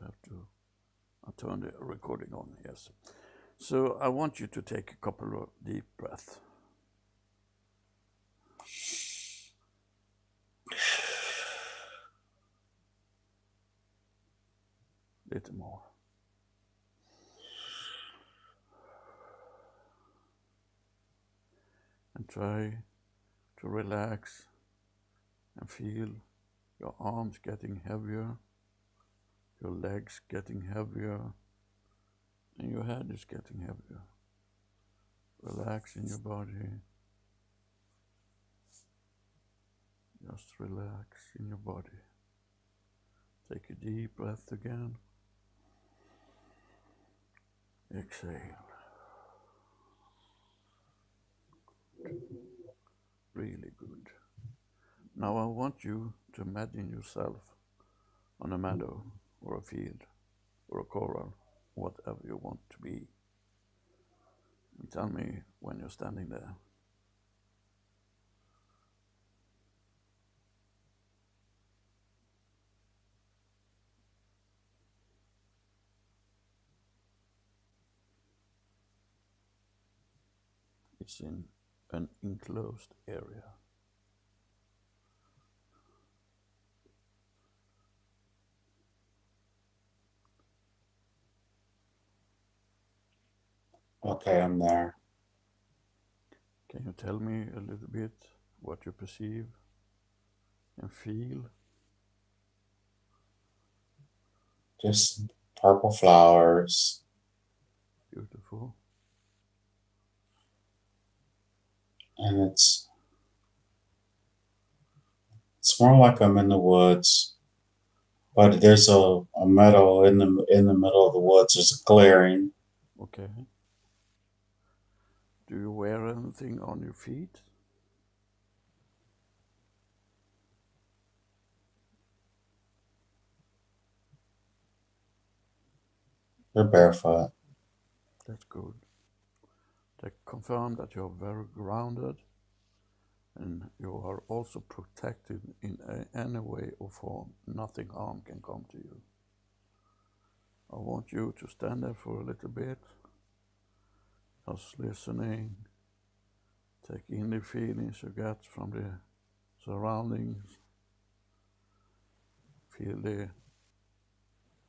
have to turn the recording on, yes. So I want you to take a couple of deep breaths. Little more. And try to relax and feel your arms getting heavier, your legs getting heavier, and your head is getting heavier. Relax in your body. Just relax in your body. Take a deep breath again. Exhale. Really good. Now I want you to imagine yourself on a meadow or a field or a coral, whatever you want to be. And tell me when you're standing there. It's in an enclosed area. Okay, I'm there. Can you tell me a little bit what you perceive and feel? Just purple flowers. Beautiful. And it's more like I'm in the woods. But there's a meadow in the middle of the woods. There's a clearing. Okay. Do you wear anything on your feet? You're barefoot. That's good. They confirm that you're very grounded and you are also protected in any way or form. Nothing harm can come to you. I want you to stand there for a little bit, just listening, take in the feelings you get from the surroundings, feel the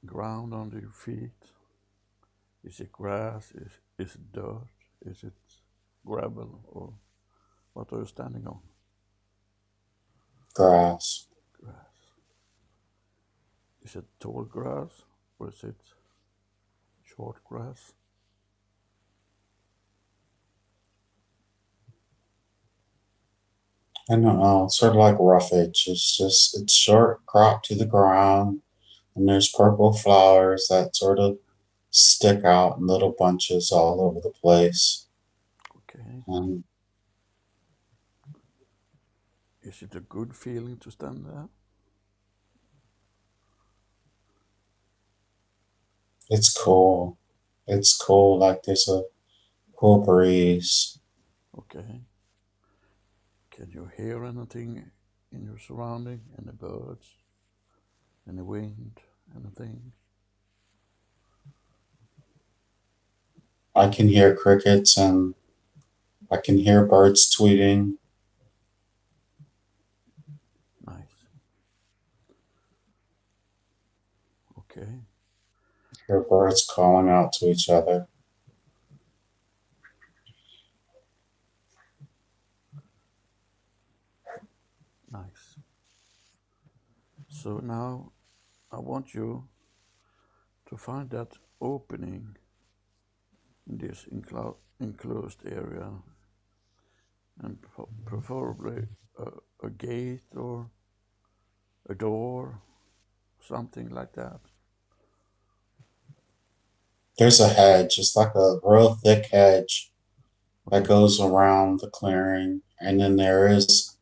ground under your feet. Is it grass? Is it dirt? Is it gravel? Or what are you standing on? Grass. Grass. Is it tall grass or is it short grass? I don't know. It's sort of like roughage. It's short, cropped to the ground, and there's purple flowers that sort of stick out in little bunches all over the place. Okay. And Is it a good feeling to stand there? it's cool. It's cool. Like there's a cool breeze. Okay. Can you hear anything in your surrounding? Any birds? Any wind? Anything? I can hear crickets and I can hear birds tweeting. Nice. Okay. Hear birds calling out to each other. Nice. So now I want you to find that opening in this enclosed area and preferably a gate or a door, something like that. There's a hedge. It's like a real thick hedge that Okay. goes around the clearing. And then there is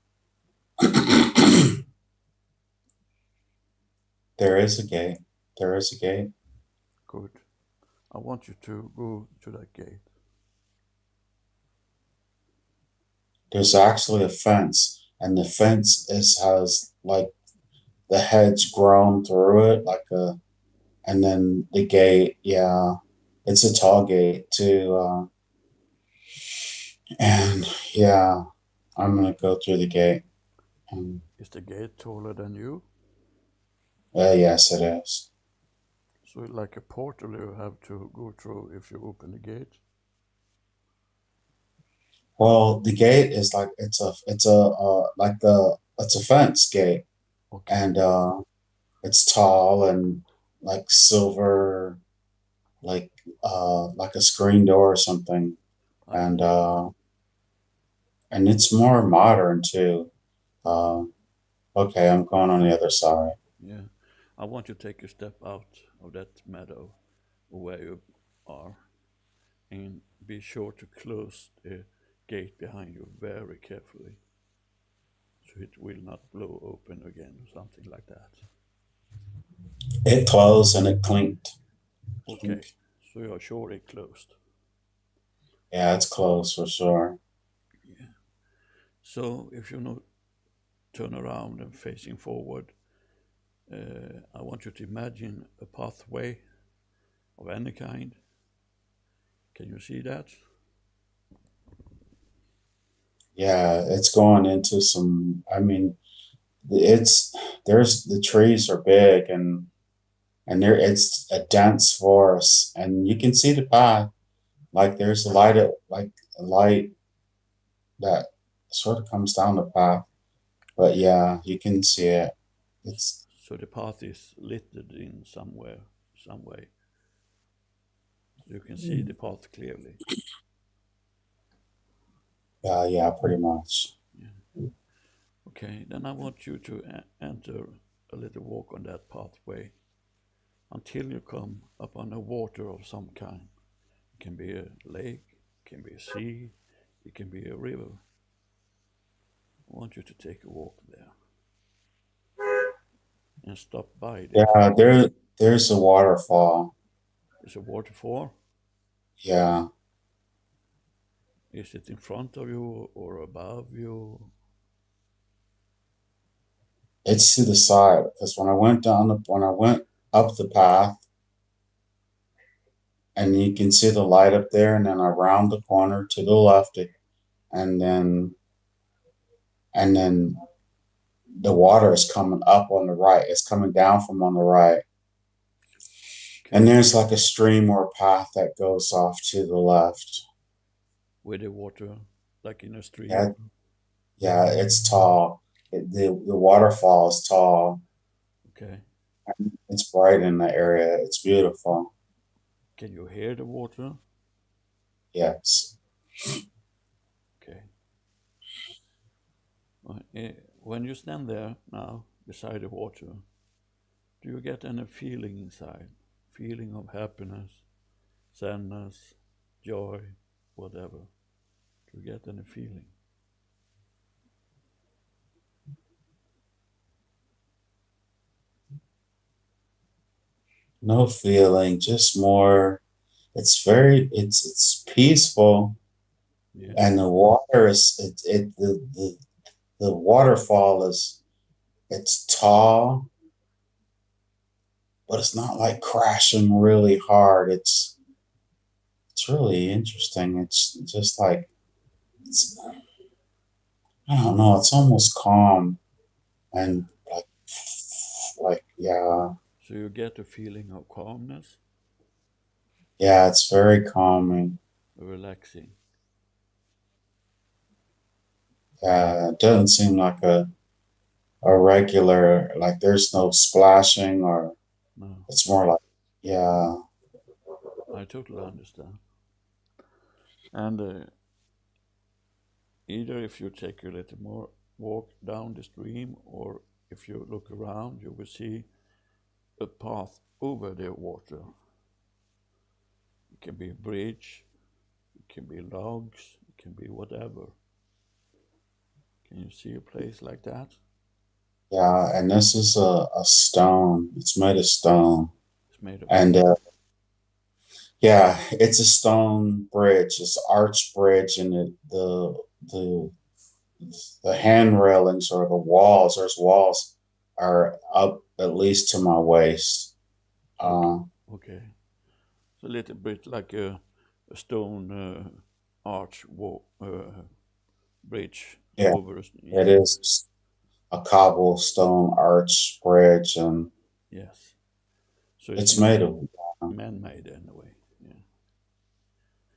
there is a gate. There is a gate. Good. I want you to go to that gate. There's actually a fence, and the fence is has like the hedge grown through it, like a and then the gate, yeah, it's a tall gate too. And yeah, I'm gonna go through the gate. And Is the gate taller than you? yes, it is. So like a portal you have to go through if you open the gate? Well, the gate is like it's a like a it's a fence gate, Okay, and it's tall and like silver, like a screen door or something, I and see. uh, and it's more modern too. Uh, okay, I'm going on the other side. Yeah. I want you to take a step out of that meadow where you are and be sure to close the gate behind you very carefully so it will not blow open again or something like that. It closed and it clinked. Okay, Clink. so you're sure it closed. Yeah, it's closed for sure. Yeah. So if you not turn around and facing forward, I want you to imagine a pathway of any kind. Can you see that? Yeah, it's going into some. I mean, it's there's the trees are big and there it's a dense forest and you can see the path. Like there's a light that sort of comes down the path. But yeah, you can see it. It's So the path is littered in somewhere, some way. You can see the path clearly. yeah, pretty much. Yeah. Okay, then I want you to enter a little walk on that pathway until you come upon a water of some kind. It can be a lake, it can be a sea, it can be a river. I want you to take a walk there and stop by the. Yeah, there's a waterfall. Is a waterfall? Yeah, Is it in front of you or above you? it's to the side because when I went up the path and you can see the light up there and then around the corner to the left and then the water is coming up on the right. It's coming down from on the right. And Okay, there's like a stream or a path that goes off to the left. with the water, like in a stream. Yeah, yeah, it's tall. The waterfall is tall. Okay, It's bright in the area. It's beautiful. can you hear the water? Yes. Okay. When you stand there now beside the water, do you get any feeling inside? Feeling of happiness, sadness, joy, whatever? Do you get any feeling? No feeling, just more. It's peaceful, Yeah. and the water is the waterfall is it's tall, but it's not like crashing really hard. It's really interesting. It's just like it's, I don't know. It's almost calm and yeah, So you get a feeling of calmness, yeah. It's very calming. relaxing. It doesn't seem like a regular like there's no splashing or No, it's more like yeah. I totally understand. And either if you take a little more walk down the stream or if you look around, you will see a path over the water. It can be a bridge, it can be logs, it can be whatever. Can you see a place like that? Yeah, and this is a stone. It's made of stone. It's made of And stone. yeah, it's a stone bridge. It's an arch bridge, and the the hand railings or the walls, there's walls are up at least to my waist. Okay. It's a little bit like a stone arch bridge yeah, over. it Yeah. is a cobblestone arch bridge, and Yes. So it's made of, man-made anyway. Yeah.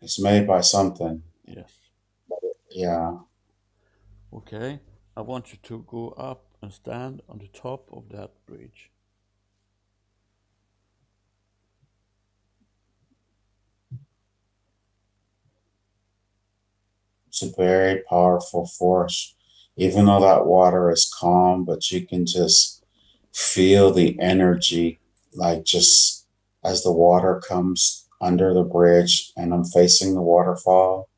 it's made by something. Yes. Yeah, Okay. I want you to go up and stand on the top of that bridge. it's a very powerful force. Even though that water is calm, but you can just feel the energy, like just as the water comes under the bridge and I'm facing the waterfall.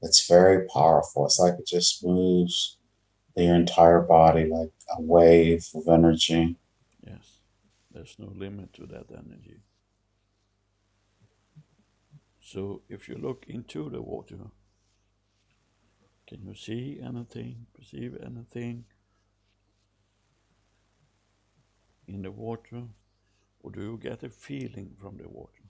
It's very powerful. It's like it just moves your entire body like a wave of energy. Yes. There's no limit to that energy. So if you look into the water, can you see anything, perceive anything in the water, or do you get a feeling from the water?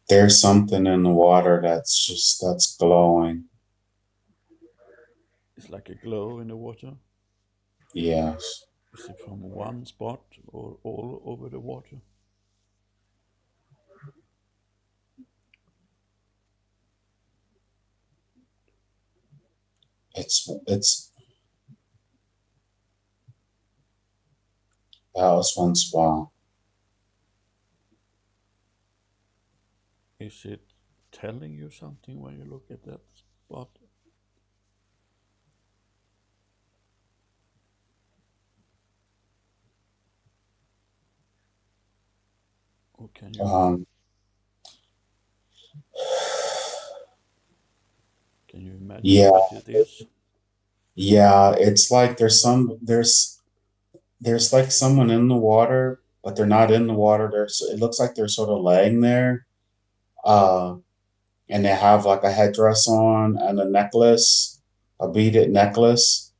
There's something in the water that's glowing. It's like a glow in the water. Yes. Is it from one spot or all over the water? It's that was one spot. Is it telling you something when you look at that spot? Or Um can you imagine yeah, what it is? yeah, it's like there's like someone in the water, but they're not in the water. It looks like they're sort of laying there. Uh and they have like a headdress on and a necklace, a beaded necklace,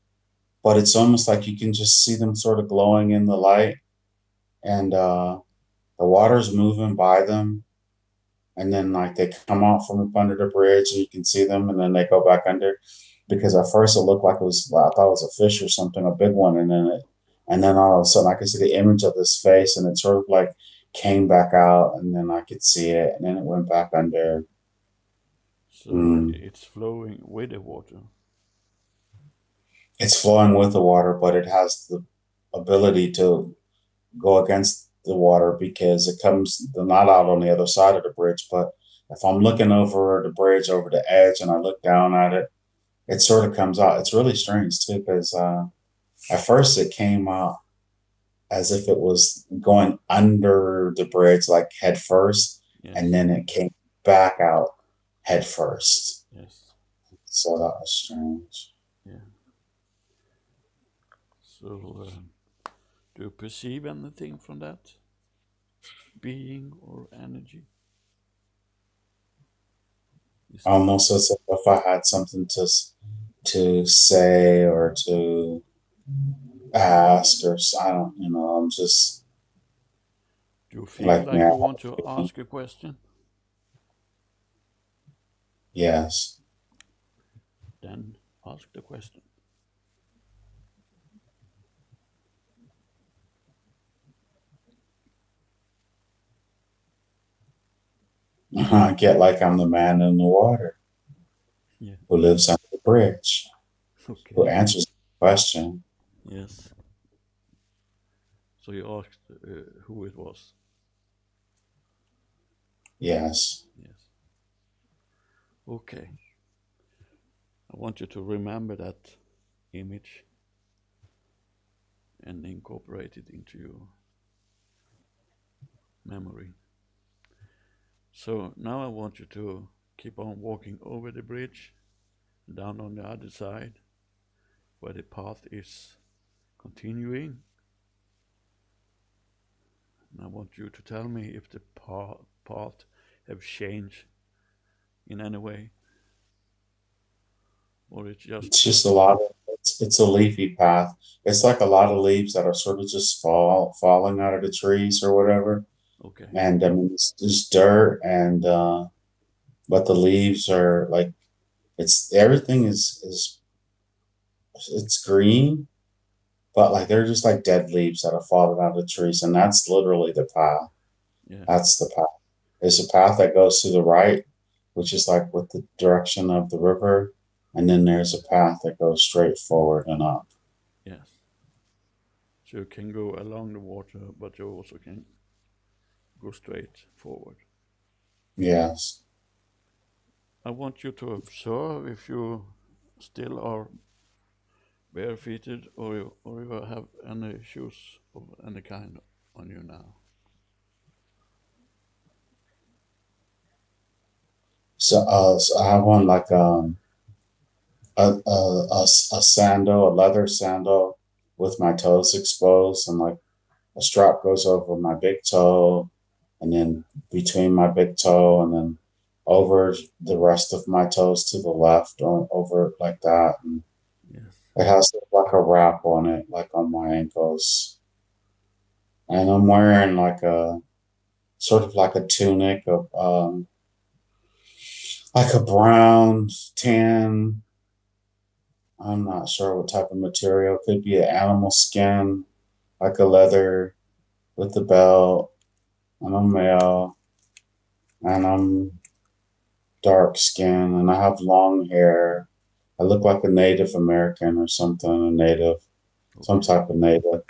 but it's almost like you can just see them sort of glowing in the light, and the water's moving by them, and then like they come out from up under the bridge and you can see them, and then they go back under, because at first it looked like I thought it was a fish or something, a big one, and then all of a sudden I could see the image of this face, and it sort of like came back out, and then I could see it, and then it went back under. So Mm. it's flowing with the water. It's flowing with the water, but it has the ability to go against the water because it comes not out on the other side of the bridge. But if I'm looking over the bridge over the edge and I look down at it, it sort of comes out. It's really strange too, because at first it came out as if it was going under the bridge, like head first, and Yes, then it came back out head first. yes, So that was strange. yeah. So do you perceive anything from that being or energy? Is it Almost as if I had something to say or to ask, or I don't, I'm just do you feel like like now. you want to ask a question? Yes. Then ask the question. I get like I'm the man in the water Yeah. who lives under the bridge, who Okay. answers the question. Yes. So you asked who it was. Yes. Yes. Okay. I want you to remember that image and incorporate it into your memory. So now I want you to keep on walking over the bridge, down on the other side, where the path is continuing. And I want you to tell me if the path have changed in any way, or it's just It's just a lot of it's a leafy path. It's like a lot of leaves that are sort of just falling out of the trees or whatever. okay? And I mean, it's just dirt, and but the leaves are like it's everything is it's green, but like they're just like dead leaves that have fallen out of the trees, and that's literally the path. Yes, That's the path. There's a path that goes to the right, which is like with the direction of the river, and then there's a path that goes straight forward and up. yes. So you can go along the water, but you also can go straight forward. Yes. I want you to observe if you still are barefooted or you have any shoes of any kind on you now. So I have one like a sandal, a leather sandal with my toes exposed, and like a strap goes over my big toe, and then between my big toe, and then over the rest of my toes to the left, or over like that. And Yes. it has like a wrap on it, like on my ankles. And I'm wearing like a sort of like a tunic of like a brown tan. I'm not sure what type of material. Could be an animal skin, like a leather with the belt. And I'm male, and I'm dark skin, and I have long hair. I look like a Native American or something, a native, some Okay. type of native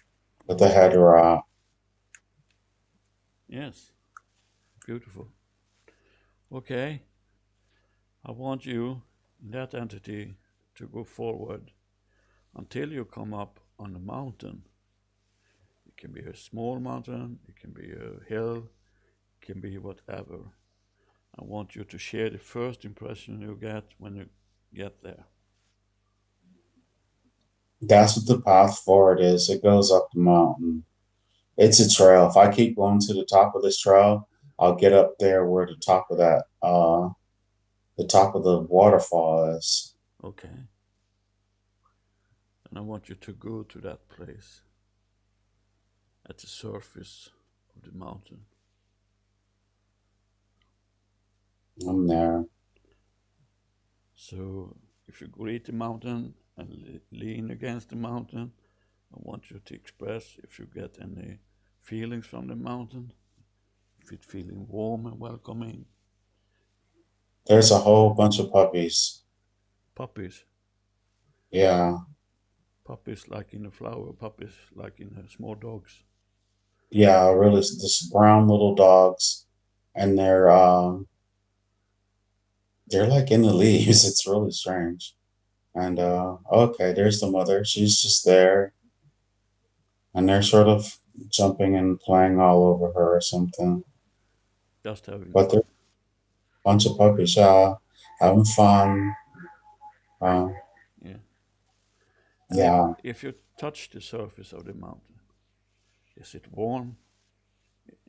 with a head wrap. Yes. Beautiful. Okay. I want you, that entity, to go forward until you come up on a mountain. It can be a small mountain, it can be a hill, it can be whatever. I want you to share the first impression you get when you get there. That's what the path forward is. It goes up the mountain. It's a trail. If I keep going to the top of this trail, I'll get up there where the top of the waterfall is. Okay. And I want you to go to that place at the surface of the mountain. I'm there. So if you greet the mountain and lean against the mountain, I want you to express if you get any feelings from the mountain, if it's feeling warm and welcoming. There's a whole bunch of puppies. Puppies, Yeah. puppies like in a flower, puppies like in small dogs. Yeah, really, this brown little dogs, and they're like in the leaves. It's really strange. And okay, there's the mother. She's just there, and they're sort of jumping and playing all over her or something. Just having But they're fun. a bunch of puppies, having fun. Uh, Yeah. And yeah, if you touch the surface of the mountain, is it warm?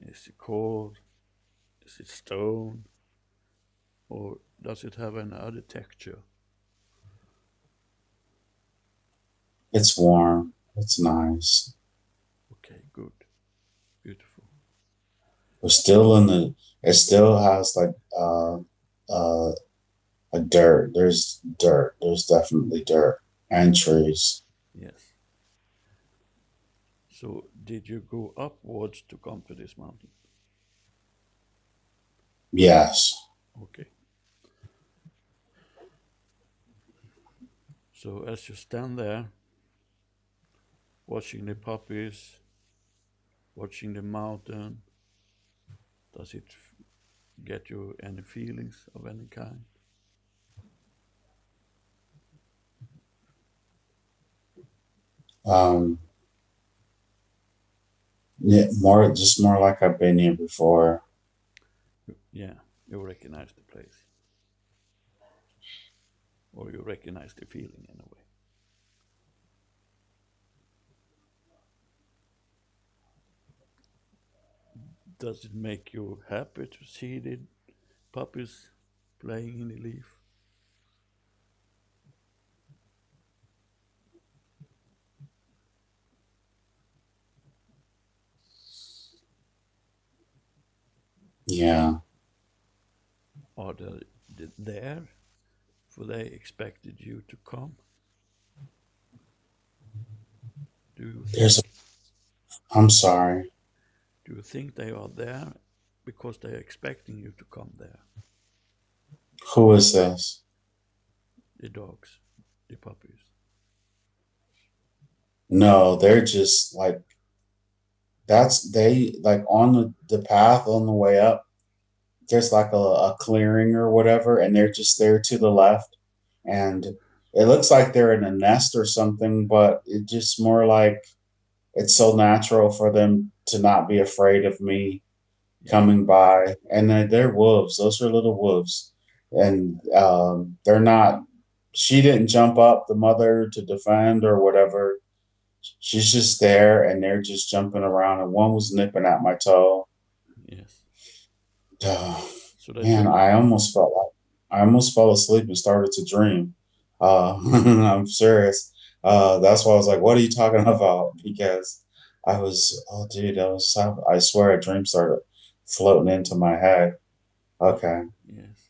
Is it cold? Is it stone? Or does it have any other texture? it's warm. It's nice. Okay, good. Beautiful. We're still in the. It still has like uh a dirt. There's dirt. There's definitely dirt and trees. Yes. So did you go upwards to come to this mountain? Yes. Okay. So as you stand there, watching the puppies, watching the mountain, does it get you any feelings of any kind? Um, yeah, more like I've been here before. Yeah, you recognize the place, or you recognize the feeling in a way. Does it make you happy to see the puppies playing in the leaf? Yeah. Are they there? For they expected you to come? Do you There's a, think? I'm sorry. Do you think they are there because they are expecting you to come there? Who is this? The dogs, the puppies. No, they're just like that's they like on the path on the way up. There's like a clearing or whatever, and they're just there to the left. And it looks like they're in a nest or something, but it just more like it's so natural for them to not be afraid of me Yes, coming by. And they're wolves. Those are little wolves. And they're not, she didn't jump up, the mother, to defend or whatever. She's just there and they're just jumping around. And one was nipping at my toe. yes. Duh. So they Man, took. I almost fell asleep and started to dream. I'm serious. That's why I was like, "What are you talking about?" Because oh, dude, I swear a dream started floating into my head. Okay. Yes.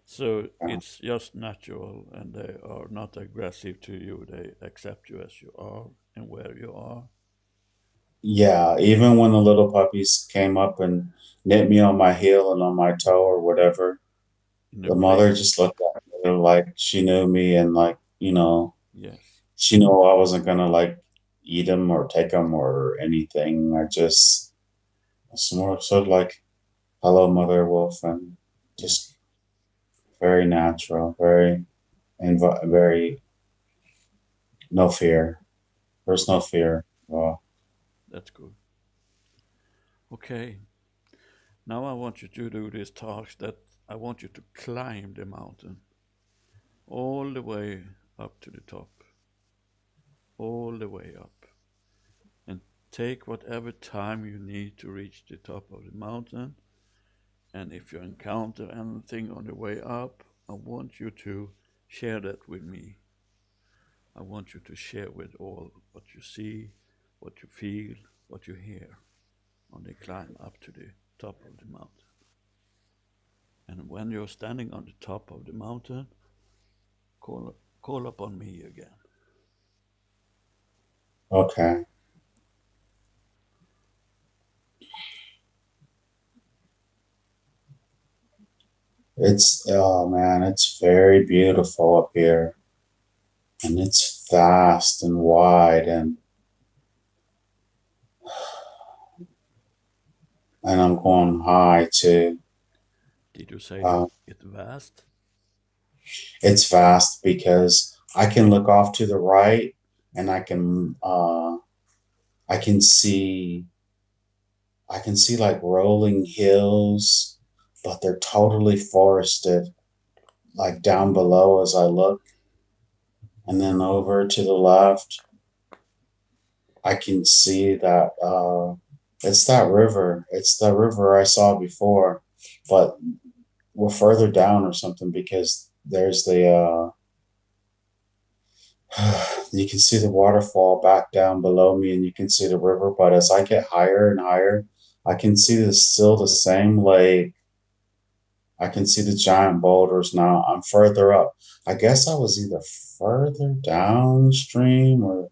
So Yeah. it's just natural, and they are not aggressive to you. They accept you as you are and where you are. Yeah, even when the little puppies came up and nipped me on my heel and on my toe or whatever, In a the mother play. just looked at me like she knew me and like, Yes. she knew I wasn't gonna like eat them or take them or anything. It's more sort of like, hello, Mother Wolf, and just Yes. very natural, very no fear. There's Good. no fear. Well, That's good. Okay. Now I want you to do this task that I want you to climb the mountain all the way up to the top, all the way up, and take whatever time you need to reach the top of the mountain. And if you encounter anything on the way up, I want you to share that with me. I want you to share with all what you see, what you feel, what you hear on the climb up to the top of the mountain. And when you're standing on the top of the mountain, call upon me again. okay. Oh man, it's very beautiful up here. And it's vast and wide and I'm going high too. Did you say Uh, it vast? it's vast because I can look off to the right and I can see like rolling hills, but they're totally forested, like down below as I look. And then over to the left, I can see that it's that river. It's the river I saw before, but we're further down or something because there's you can see the waterfall back down below me and you can see the river. But as I get higher and higher, I can see still the same lake. I can see the giant boulders now. I'm further up. I guess I was either further downstream or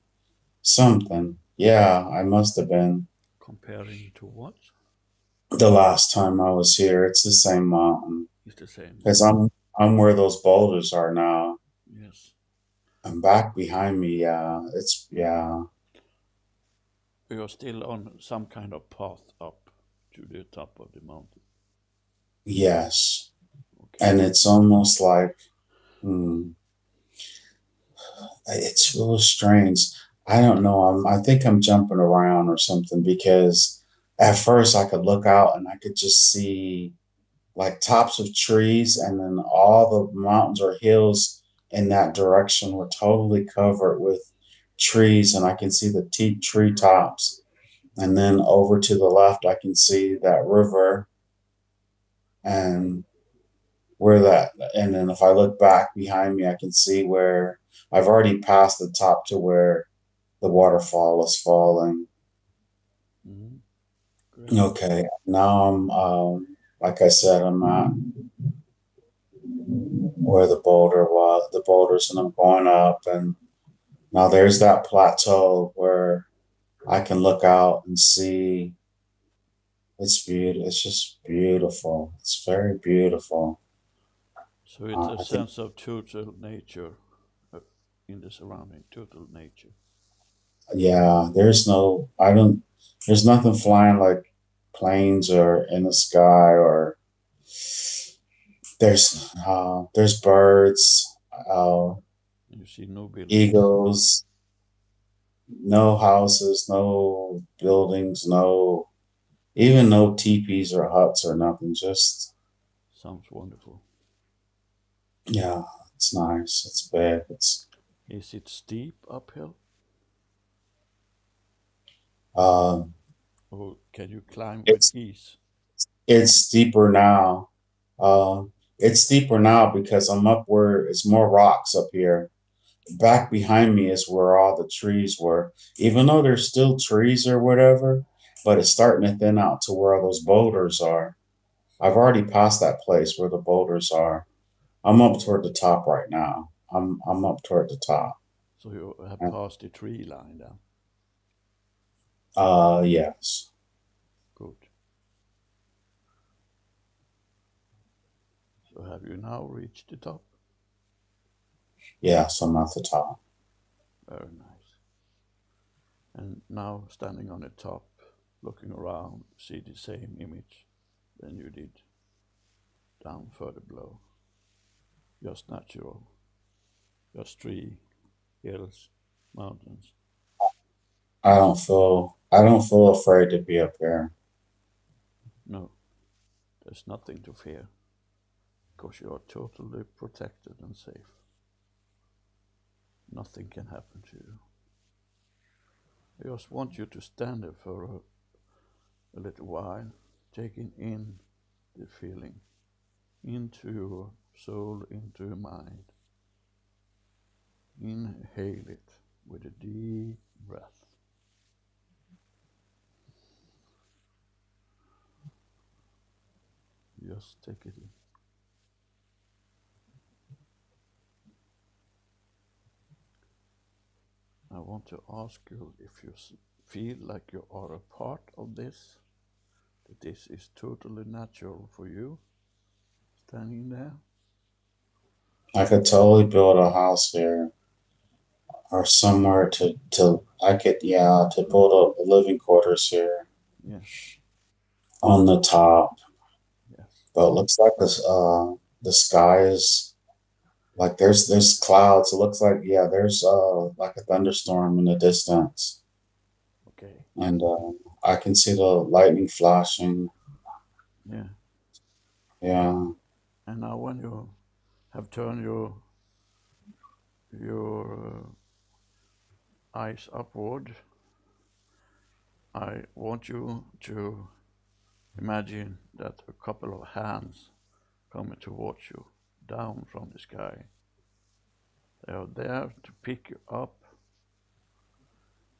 something. Yeah, I must have been. Comparing to what? The last time I was here, it's the same mountain. It's the same Because mountain. I'm where those boulders are now. Yes. I'm back behind me. Yeah. We are still on some kind of path up to the top of the mountain. Yes. Okay. And it's almost like hmm, it's real strange. I don't know. I think I'm jumping around or something because at first I could look out and I could just see like tops of trees, and then all the mountains or hills in that direction were totally covered with trees, and I can see the tree tops. And then over to the left, I can see that river and where that. And then if I look back behind me, I can see where I've already passed the top to where the waterfall is falling. Hmm. Great. Okay, now like I said, I'm not where the boulder was, the boulders, and I'm going up, and now there's that plateau where I can look out and see. It's beautiful. It's just beautiful. It's very beautiful. So it's a I think, sense of total nature uh, in the surrounding, total nature. yeah, I don't, there's nothing flying like planes or in the sky or there's birds, uh, You see no buildings. eagles, no houses, no buildings, even no teepees or huts or nothing. Just, Sounds wonderful. yeah, it's nice. It's big. Is it steep uphill Uh, or can you climb with it's, ease? it's deeper now. Uh, it's deeper now because I'm up where it's more rocks up here. Back behind me is where all the trees were. Even though there's still trees or whatever, but it's starting to thin out to where all those boulders are. I've already passed that place where the boulders are. I'm up toward the top right now. I'm up toward the top. So you have And, passed the tree line then. yes. Good. So have you now reached the top? Yes, I'm at the top. Very nice. And now standing on the top, looking around, see the same image than you did down further below. Just natural. Just tree, hills, mountains. I don't feel afraid to be up here. No, there's nothing to fear because you are totally protected and safe. Nothing can happen to you. I just want you to stand there for a little while, taking in the feeling into your soul, into your mind. Inhale it with a deep breath. Just take it in. I want to ask you if you feel like you are a part of this, that this is totally natural for you, standing there. I could totally build a house here or somewhere to I could to build a living quarters here Yes, on the top. yes. But it looks like the sky is like there's clouds. It looks like there's like a thunderstorm in the distance, Okay, and I can see the lightning flashing. yeah. Yeah, And now when you have turned your eyes upward, I want you to imagine that a couple of hands coming towards you down from the sky. They are there to pick you up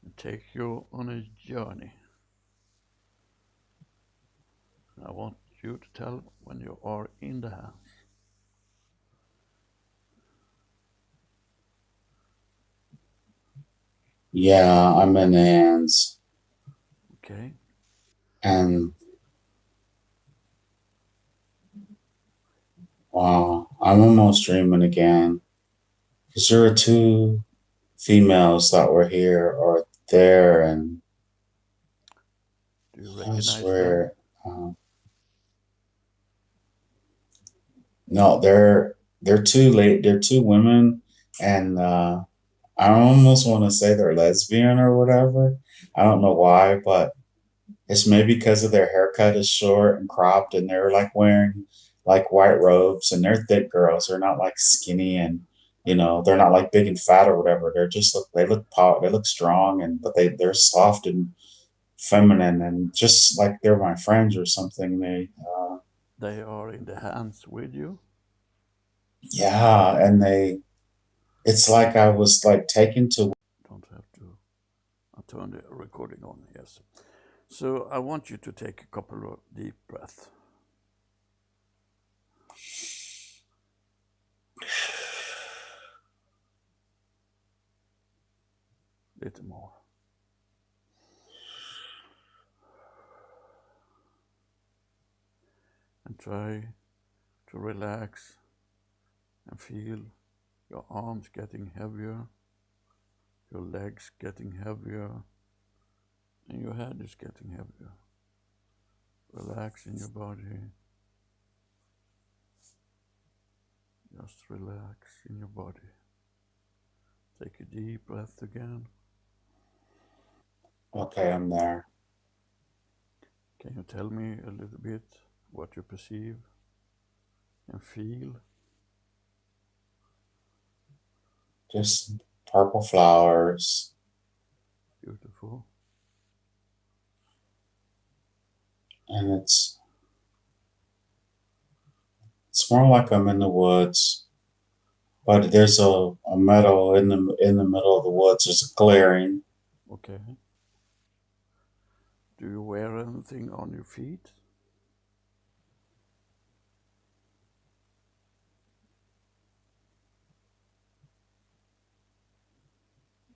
and take you on a journey. And I want you to tell when you are in the hands. yeah, I'm in the hands, Okay? and wow, I'm almost dreaming again. Because there are two females that were here or there, and Do you I recognize them? swear, no, they're too late. They're two women, and I almost want to say they're lesbian or whatever. I don't know why, but it's maybe because of their haircut is short and cropped, and they're like wearing like white robes, and they're thick girls. They're not like skinny, and they're not like big and fat or whatever. They look strong, and but they're soft and feminine, and just like they're my friends or something. They are in the hands with you. Yeah, and it's like I was like taken to. Don't have to. I'll turn the recording on, yes. So I want you to take a couple of deep breaths. Little more. And try to relax and feel your arms getting heavier, your legs getting heavier, and your head is getting heavier. Relax in your body. Just relax in your body. Take a deep breath again. Okay, I'm there. Can you tell me a little bit what you perceive and feel? Just purple flowers. Beautiful. And it's more like I'm in the woods, but there's a meadow in the middle of the woods. There's a clearing. Okay. Do you wear anything on your feet?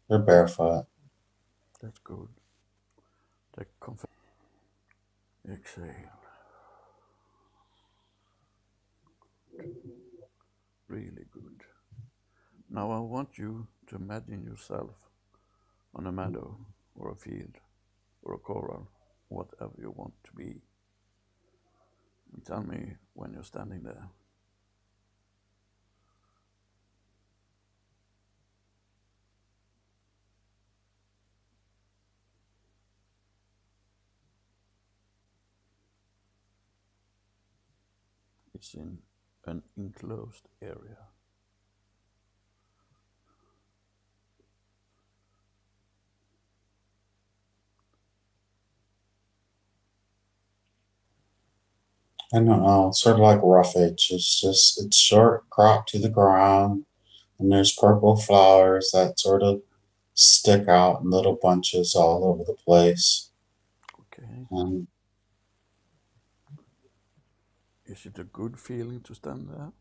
They're barefoot. That's good. Take comfort. Exhale. Really good. Now I want you to imagine yourself on a meadow or a field or a coral, whatever you want to be. And tell me when you're standing there. It's in an enclosed area. I don't know, sort of like roughage. It's short, cropped to the ground, and there's purple flowers that sort of stick out in little bunches all over the place. Okay. And Is it a good feeling to stand there?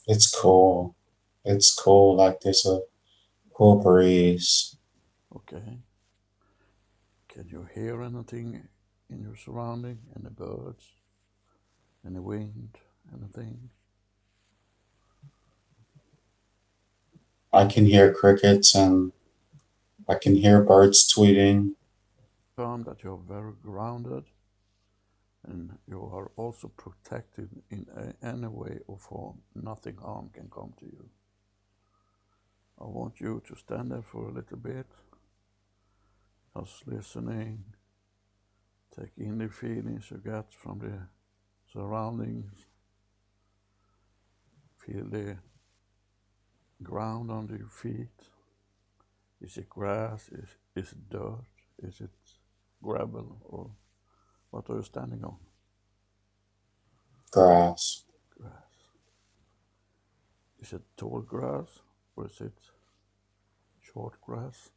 it's cool. It's cool, like there's a cool breeze. Okay. Can you hear anything in your surrounding? Any birds? Any wind? Anything? I can hear crickets and I can hear birds tweeting. Confirm that you're very grounded and you are also protected in any way or form. Nothing harm can come to you. I want you to stand there for a little bit, just listening, take in the feelings you get from the surroundings, feel the ground under your feet. Is it grass? Is it dirt? Is it gravel? Or what are you standing on? Grass. Grass. Is it tall grass or is it short grass?